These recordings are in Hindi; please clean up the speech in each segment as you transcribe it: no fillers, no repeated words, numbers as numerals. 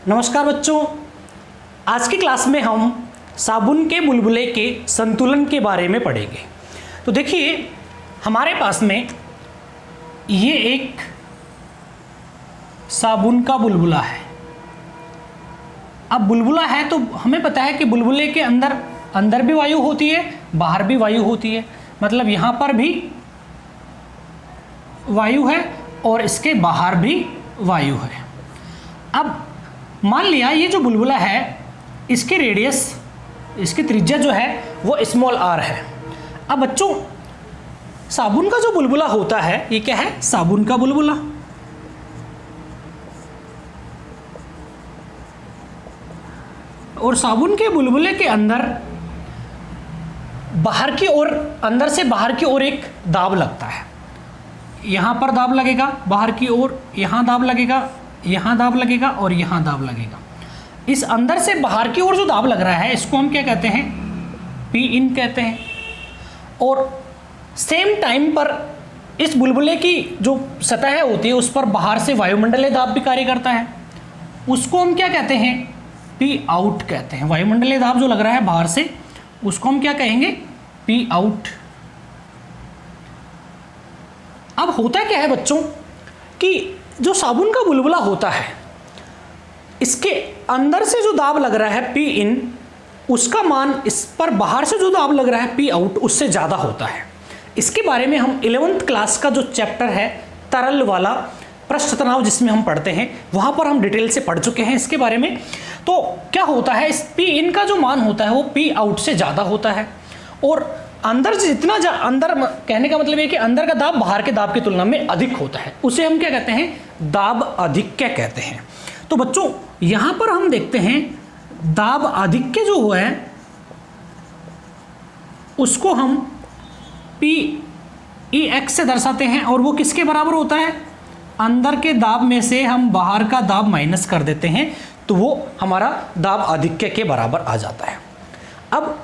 नमस्कार बच्चों, आज की क्लास में हम साबुन के बुलबुले के संतुलन के बारे में पढ़ेंगे। तो देखिए, हमारे पास में ये एक साबुन का बुलबुला है। अब बुलबुला है तो हमें पता है कि बुलबुले के अंदर भी वायु होती है, बाहर भी वायु होती है। मतलब यहाँ पर भी वायु है और इसके बाहर भी वायु है। अब मान लिया ये जो बुलबुला है, इसके रेडियस, इसकी त्रिज्या जो है वो स्मॉल r है। अब बच्चों, साबुन का जो बुलबुला होता है ये क्या है? साबुन का बुलबुला। और साबुन के बुलबुले के अंदर बाहर की ओर, अंदर से बाहर की ओर एक दाब लगता है। यहाँ पर दाब लगेगा बाहर की ओर, यहाँ दाब लगेगा, यहाँ दाब लगेगा और यहाँ दाब लगेगा। इस अंदर से बाहर की ओर जो दाब लग रहा है इसको हम क्या कहते हैं? पी इन कहते हैं। और सेम टाइम पर इस बुलबुले की जो सतह होती है उस पर बाहर से वायुमंडलीय दाब भी कार्य करता है। उसको हम क्या कहते हैं? पी आउट कहते हैं। वायुमंडलीय दाब जो लग रहा है बाहर से उसको हम क्या कहेंगे? P out. अब होता क्या है बच्चों कि जो साबुन का बुलबुला होता है इसके अंदर से जो दाब लग रहा है पी इन, उसका मान इस पर बाहर से जो दाब लग रहा है पी आउट उससे ज़्यादा होता है। इसके बारे में हम 11th क्लास का जो चैप्टर है तरल वाला पृष्ठ तनाव जिसमें हम पढ़ते हैं वहाँ पर हम डिटेल से पढ़ चुके हैं इसके बारे में। तो क्या होता है, इस पी इन का जो मान होता है वो पी आउट से ज़्यादा होता है। और अंदर जितना अंदर, कहने का मतलब ये कि अंदर का दाब बाहर के दाब की तुलना में अधिक होता है, उसे हम क्या कहते हैं? दाब अधिक्य कहते हैं। तो बच्चों यहां पर हम देखते हैं दाब अधिक्य जो हुआ है उसको हम पी ई एक्स से दर्शाते हैं। और वो किसके बराबर होता है? अंदर के दाब में से हम बाहर का दाब माइनस कर देते हैं तो वो हमारा दाब अधिक्य के बराबर आ जाता है। अब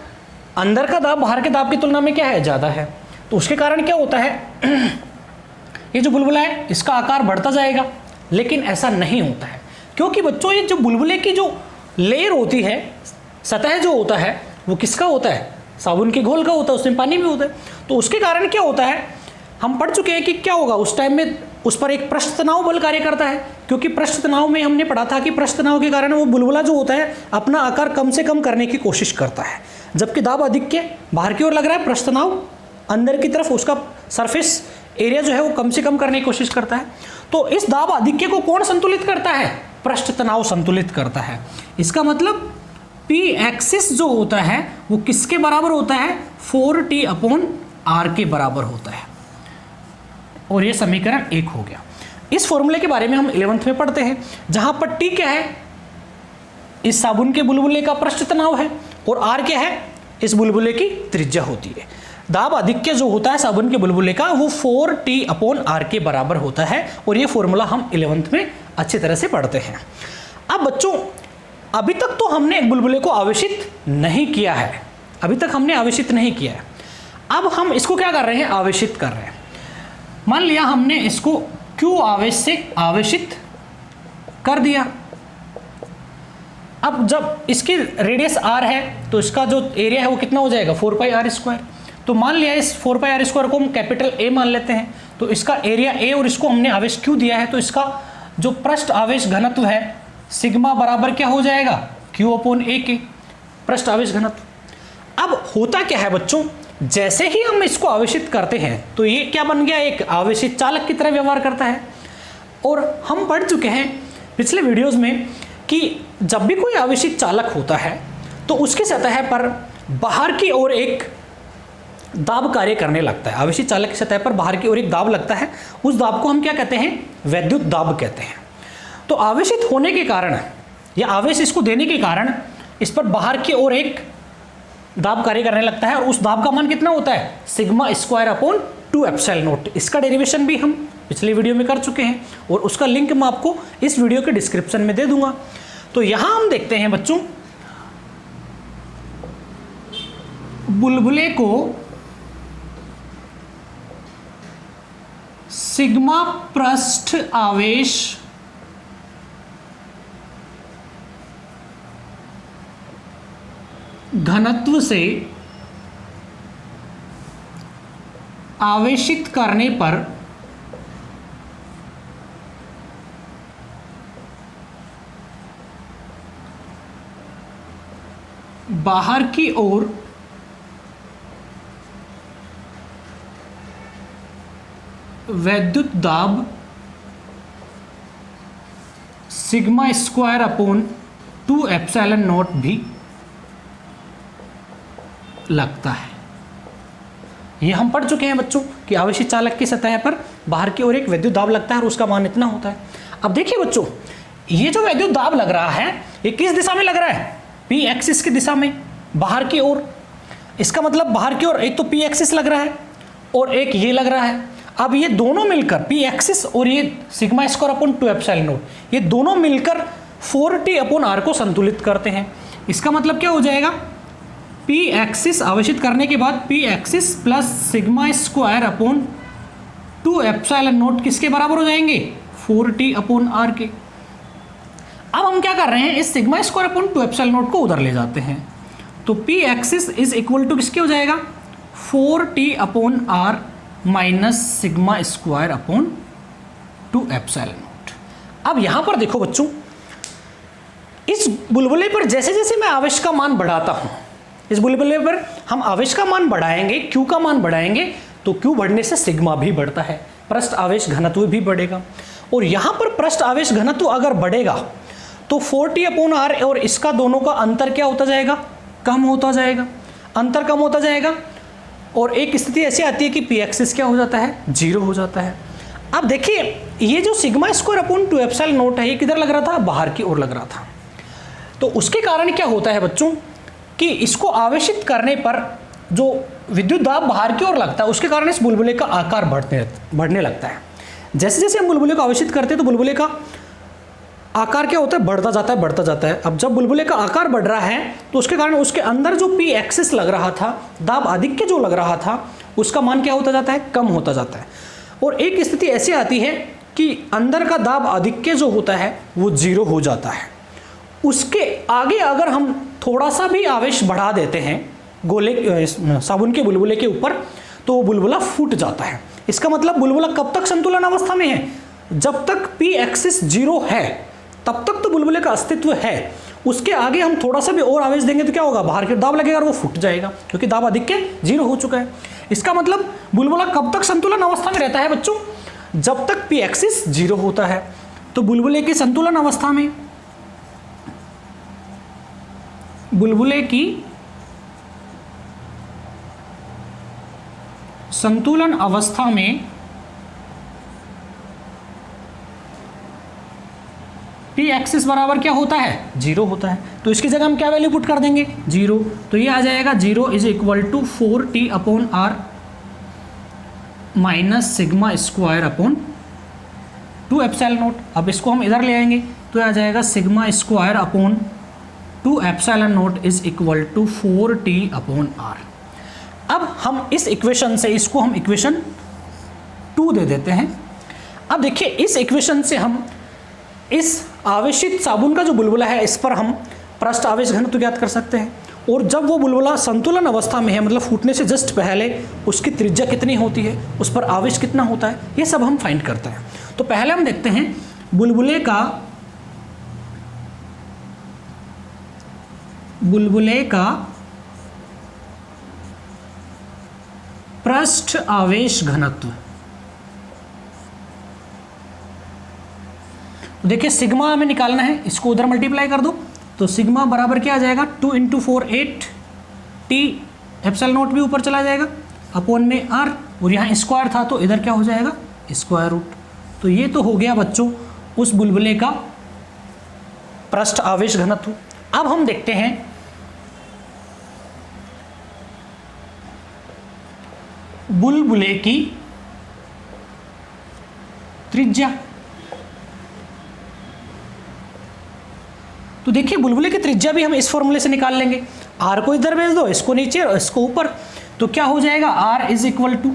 अंदर का दाब बाहर के दाब की तुलना में क्या है? ज़्यादा है। तो उसके कारण क्या होता है? ये जो बुलबुला है इसका आकार बढ़ता जाएगा। लेकिन ऐसा नहीं होता है क्योंकि बच्चों ये जो बुलबुले की जो लेयर होती है, सतह जो होता है वो किसका होता है? साबुन के घोल का होता है, उसमें पानी भी होता है। तो उसके कारण क्या होता है, हम पढ़ चुके हैं कि क्या होगा उस टाइम में, उस पर एक पृष्ठ तनाव बल कार्य करता है। क्योंकि पृष्ठ तनाव में हमने पढ़ा था कि पृष्ठ तनाव के कारण वो बुलबुला जो होता है अपना आकार कम से कम करने की कोशिश करता है। जबकि दाब अधिक्य बाहर की ओर लग रहा है, पृष्ठ तनाव अंदर की तरफ, उसका सरफेस एरिया जो है वो कम से कम करने की कोशिश करता है। तो इस दाब अधिक्य को कौन संतुलित करता है? पृष्ठ तनाव संतुलित करता है। इसका मतलब पी एक्सिस जो होता है वो किसके बराबर होता है? 4T/r के बराबर होता है। और ये समीकरण 1 हो गया। इस फॉर्मूले के बारे में हम 11th में पढ़ते हैं, जहां पर T क्या है? इस साबुन के बुलबुले का पृष्ठ तनाव है और R क्या है? इस बुलबुले की त्रिज्या होती है। दाब अधिक्य जो होता है साबुन के बुलबुले का वो 4T/r के बराबर होता है। और ये फॉर्मूला हम 11th में अच्छी तरह से पढ़ते हैं। अब बच्चों, अभी तक तो हमने एक बुलबुले को आवेशित नहीं किया है, अभी तक हमने आवेशित नहीं किया है। अब हम इसको क्या कर रहे हैं? आवेशित कर रहे हैं। मान लिया हमने इसको Q आवेश से आवेशित कर दिया। अब जब इसकी रेडियस r है तो इसका जो एरिया है वो कितना हो जाएगा? 4πr²। तो मान लिया इस 4πr² को हम कैपिटल A मान लेते हैं। तो इसका एरिया A और इसको हमने आवेश Q दिया है, तो इसका जो पृष्ठ आवेश घनत्व है सिग्मा बराबर क्या हो जाएगा? Q/A के पृष्ठ आवेश घनत्व। अब होता क्या है बच्चों, जैसे ही हम इसको आवेशित करते हैं तो ये क्या बन गया? एक आवेशित चालक की तरह व्यवहार करता है। और हम पढ़ चुके हैं पिछले वीडियोस में कि जब भी कोई आवेशित चालक होता है तो उसकी सतह पर बाहर की ओर एक दाब कार्य करने लगता है। आवेशित चालक की सतह पर बाहर की ओर एक दाब लगता है, उस दाब को हम क्या कहते हैं? वैद्युत दाब कहते हैं। तो आवेशित होने के कारण या आवेश इसको देने के कारण इस पर बाहर की ओर एक दाब कार्य करने लगता है। और उस दाब का मान कितना होता है? σ²/2ε0। इसका डेरिवेशन भी हम पिछले वीडियो में कर चुके हैं और उसका लिंक मैं आपको इस वीडियो के डिस्क्रिप्शन में दे दूंगा। तो यहां हम देखते हैं बच्चों, बुलबुले को सिग्मा पृष्ठ आवेश घनत्व से आवेशित करने पर बाहर की ओर वैद्युत दाब sigma square upon 2 epsilon not भी लगता है। ये हम पढ़ चुके हैं बच्चों कि आवेशित चालक की सतह पर बाहर की ओर एक वैद्युत दाब लगता है और उसका मान इतना होता है। अब देखिए बच्चों, ये जो वैद्युत दाब लग रहा है ये किस दिशा में लग रहा है? पी एक्सिस की दिशा में, बाहर की ओर। इसका मतलब बाहर की ओर एक तो पी एक्सिस लग रहा है और एक ये लग रहा है। अब ये दोनों मिलकर पी एक्सिस और ये sigma square upon 2 epsilon not, ये दोनों मिलकर 4t अपॉन r को संतुलित करते हैं। इसका मतलब क्या हो जाएगा? पी एक्सिस आवेशित करने के बाद P axis plus sigma square upon 2 epsilon not किसके बराबर हो जाएंगे? 4t अपॉन r के। अब हम क्या कर रहे हैं, इस sigma square upon 2 epsilon naught को उधर ले जाते हैं, तो P axis is equal to किसके हो जाएगा? 4t upon r minus sigma square upon 2 epsilon naught. अब यहां पर देखो बच्चों, इस बुलबुले पर जैसे जैसे मैं आवेश का मान बढ़ाता हूं, इस बुलबुले पर हम आवेश का मान बढ़ाएंगे, क्यू का मान बढ़ाएंगे, तो क्यू बढ़ने से सिग्मा भी बढ़ता है, पृष्ठ आवेश घनत्व भी बढ़ेगा। और यहां पर पृष्ठ आवेश घनत्व अगर बढ़ेगा तो 4t अपॉन r और इसका दोनों का अंतर क्या होता जाएगा? कम होता जाएगा, अंतर कम होता जाएगा। और एक स्थिति ऐसी आती है कि पी एक्सिस क्या हो जाता है? 0 हो जाता है। अब देखिए, ये जो sigma square upon 2 epsilon not है, ये किधर लग रहा था? बाहर की ओर लग रहा था। तो उसके कारण क्या होता है बच्चों कि इसको आवेशित करने पर जो विद्युत दाब बाहर की ओर लगता है, उसके कारण इस बुलबुले का आकार बढ़ने लगता है। जैसे जैसे हम बुलबुले को आवेशित करते हैं तो बुलबुले का आकार क्या होता है? बढ़ता जाता है, बढ़ता जाता है। अब जब बुलबुले का आकार बढ़ रहा है तो उसके कारण उसके अंदर जो पी एक्सिस लग रहा था, दाब आधिक्य जो लग रहा था, उसका मान क्या होता जाता है? कम होता जाता है। और एक स्थिति ऐसी आती है कि अंदर का दाब आधिक्य जो होता है वो 0 हो जाता है। उसके आगे अगर हम थोड़ा सा भी आवेश बढ़ा देते हैं गोले साबुन के बुलबुले के ऊपर, तो वो बुलबुला फूट जाता है। इसका मतलब बुलबुला कब तक संतुलन अवस्था में है? जब तक पी एक्सिस 0 है तब तक तो बुलबुले का अस्तित्व है। उसके आगे हम थोड़ा सा भी और आवेश देंगे तो क्या होगा? बाहर की दाब लगेगा और वो फूट जाएगा, क्योंकि दाब आधिक्य 0 हो चुका है। इसका मतलब बुलबुला कब तक संतुलन अवस्था में रहता है बच्चों? जब तक पी एक्सिस 0 होता है। तो बुलबुले की संतुलन अवस्था में, बुलबुले की संतुलन अवस्था में पी एक्सिस बराबर क्या होता है? 0 होता है। तो इसकी जगह हम क्या वैल्यू पुट कर देंगे? 0। तो ये आ जाएगा 0 is equal to 4t upon r minus sigma square upon 2 epsilon naught. अब इसको हम इधर ले आएंगे तो आ जाएगा sigma square upon 2 epsilon naught is equal to 4t upon r। अब हम इस इक्वेशन से इसको हम इक्वेशन 2 दे देते हैं। अब देखिए, इस इक्वेशन से हम इस आवेशित साबुन का जो बुलबुला है, इस पर हम पृष्ठ आवेश घनत्व ज्ञात कर सकते हैं। और जब वो बुलबुला संतुलन अवस्था में है, मतलब फूटने से जस्ट पहले, उसकी त्रिज्या कितनी होती है, उस पर आवेश कितना होता है, ये सब हम फाइंड करते हैं। तो पहले हम देखते हैं बुलबुले का पृष्ठ आवेश घनत्व। तो देखिए, सिग्मा हमें निकालना है, इसको उधर मल्टीप्लाई कर दो तो सिग्मा बराबर क्या आ जाएगा? 2 × 4 8 t एप्सिलॉन नॉट भी ऊपर चला जाएगा अपॉन में r, और यहाँ स्क्वायर था तो इधर क्या हो जाएगा? Square root. तो ये तो हो गया बच्चों उस बुलबुले का पृष्ठ आवेश घनत्व। अब हम देखते हैं बुलबुले की त्रिज्या। तो देखिए, बुलबुले की त्रिज्या भी हम इस फॉर्मूले से निकाल लेंगे। r को इधर भेज दो, इसको नीचे और इसको ऊपर, तो क्या हो जाएगा? r इज इक्वल टू,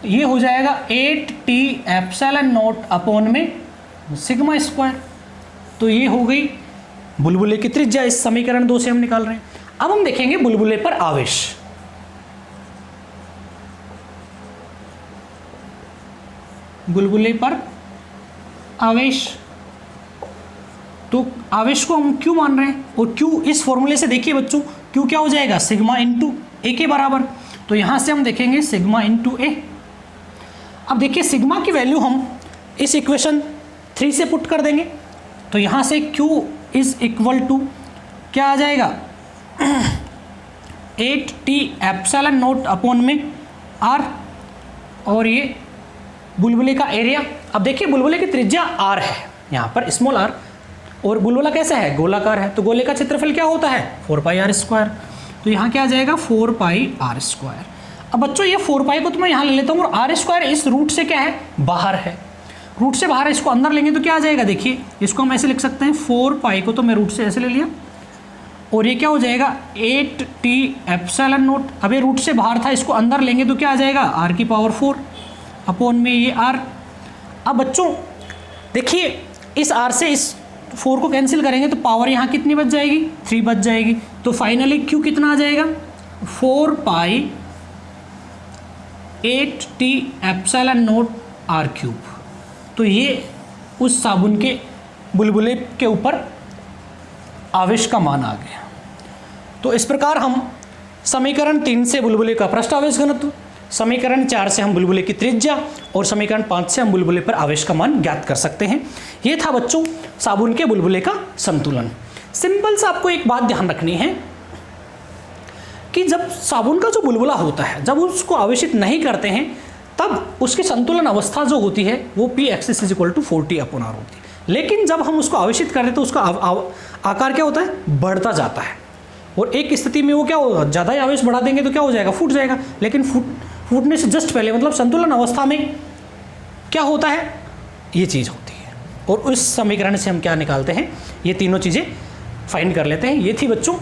ये हो जाएगा 8t एप्सिलॉन नॉट अपॉन में सिग्मा स्क्वायर। तो ये हो गई बुलबुले की त्रिज्या, इस समीकरण 2 से हम निकाल रहे हैं। अब हम देखेंगे बुलबुले पर आवेश। बुलबुले पर आवेश, तो आवेश को हम क्यू मान रहे हैं, और क्यू इस फॉर्मूले से देखिए बच्चों, क्यू क्या हो जाएगा, सिग्मा इंटू ए के बराबर। तो यहां से हम देखेंगे सिग्मा इंटू ए। अब देखिए सिग्मा की वैल्यू हम इस इक्वेशन 3 से पुट कर देंगे, तो यहां से Q इज इक्वल टू क्या आ जाएगा 8T एप्सिलॉन नॉट अपॉन में R, और ये बुलबुले का एरिया। अब देखिए बुलबुले की त्रिज्या R है यहाँ पर, स्मॉल r, और बुलबुला कैसा है, गोलाकार है, तो गोले का क्षेत्रफल क्या होता है 4πr²। तो यहाँ क्या आ जाएगा 4πr²। अब बच्चों ये 4π को तो मैं यहाँ ले लेता हूँ, और r² इस रूट से क्या है, बाहर है, रूट से बाहर है, इसको अंदर लेंगे तो क्या आ जाएगा, देखिए इसको हम ऐसे लिख सकते हैं, 4π को तो मैं रूट से ऐसे ले लिया, और ये क्या हो जाएगा 8T एप्सिलॉन नॉट। अब ये रूट से बाहर था, इसको अंदर लेंगे तो क्या आ जाएगा r⁴ अपॉन में ये r। अब बच्चों देखिए इस r से इस 4 को कैंसिल करेंगे तो पावर यहाँ कितनी बच जाएगी, 3 बच जाएगी। तो फाइनली Q कितना आ जाएगा 4π 8T एप्सिलॉन नॉट r³। तो ये उस साबुन के बुलबुले के ऊपर आवेश का मान आ गया। तो इस प्रकार हम समीकरण 3 से बुलबुले का पृष्ठ आवेश घनत्व, समीकरण 4 से हम बुलबुले की त्रिज्या, और समीकरण 5 से हम बुलबुले पर आवेश का मान ज्ञात कर सकते हैं। ये था बच्चों साबुन के बुलबुले का संतुलन। सिंपल सा आपको एक बात ध्यान रखनी है कि जब साबुन का जो बुलबुला होता है, जब उसको आवेशित नहीं करते हैं, तब उसकी संतुलन अवस्था जो होती है वो P(x) = 40/r होती है। लेकिन जब हम उसको आवेशित करें तो उसका आकार क्या होता है, बढ़ता जाता है, और एक स्थिति में वो क्या होगा, ज़्यादा ही आवेश बढ़ा देंगे तो क्या हो जाएगा, फूट जाएगा। लेकिन फूटने से जस्ट पहले मतलब संतुलन अवस्था में क्या होता है, ये चीज़ होती है। और उस समीकरण से हम क्या निकालते हैं, ये तीनों चीज़ें फाइंड कर लेते हैं। ये थी बच्चों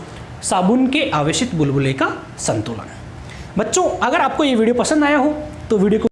साबुन के आवेशित बुलबुले का संतुलन। बच्चों अगर आपको ये वीडियो पसंद आया हो तो वीडियो को